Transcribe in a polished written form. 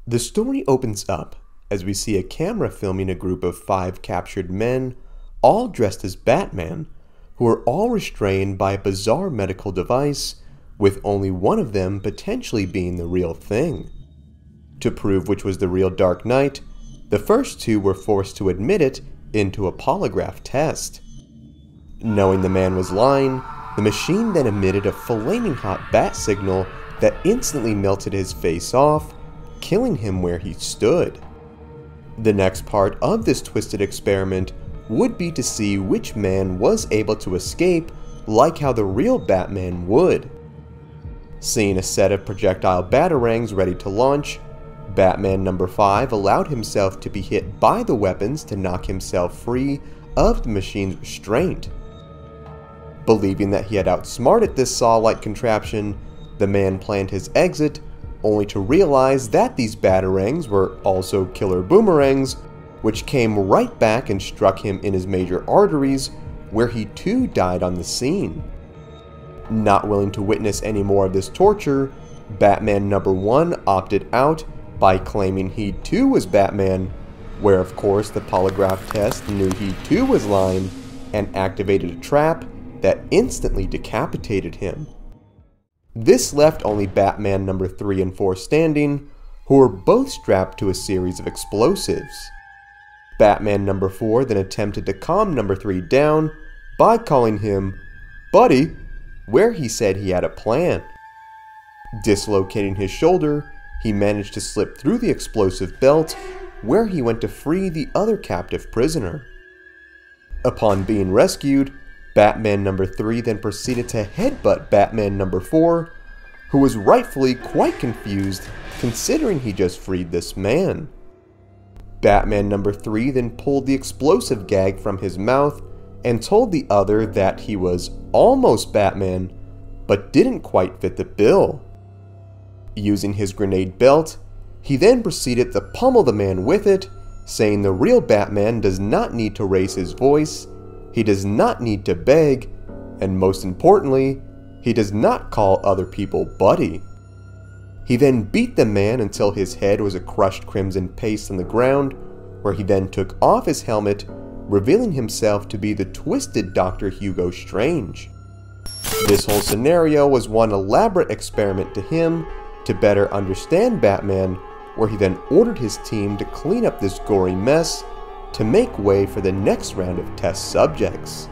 The story opens up as we see a camera filming a group of 5 captured men, all dressed as Batman, who are all restrained by a bizarre medical device, with only one of them potentially being the real thing. To prove which was the real Dark Knight, the first 2 were forced to admit it into a polygraph test. Knowing the man was lying, the machine then emitted a flaming hot bat signal that instantly melted his face off, killing him where he stood. The next part of this twisted experiment would be to see which man was able to escape like how the real Batman would. Seeing a set of projectile batarangs ready to launch, Batman number 5 allowed himself to be hit by the weapons to knock himself free of the machine's restraint. Believing that he had outsmarted this saw-like contraption, the man planned his exit, only to realize that these batarangs were also killer boomerangs, which came right back and struck him in his major arteries, where he too died on the scene. Not willing to witness any more of this torture, Batman number 1 opted out by claiming he too was Batman, where of course the polygraph test knew he too was lying and activated a trap that instantly decapitated him. This left only Batman number 3 and 4 standing, who were both strapped to a series of explosives. Batman number 4 then attempted to calm number 3 down by calling him "Buddy," where he said he had a plan. Dislocating his shoulder, he managed to slip through the explosive belt, where he went to free the other captive prisoner. Upon being rescued, Batman number 3 then proceeded to headbutt Batman number 4, who was rightfully quite confused considering he just freed this man. Batman number 3 then pulled the explosive gag from his mouth and told the other that he was almost Batman, but didn't quite fit the bill. Using his grenade belt, he then proceeded to pummel the man with it, saying the real Batman does not need to raise his voice, he does not need to beg, and most importantly, he does not call other people buddy. He then beat the man until his head was a crushed crimson paste on the ground, where he then took off his helmet, revealing himself to be the twisted Dr. Hugo Strange. This whole scenario was one elaborate experiment to him to better understand Batman, where he then ordered his team to clean up this gory mess to make way for the next round of test subjects.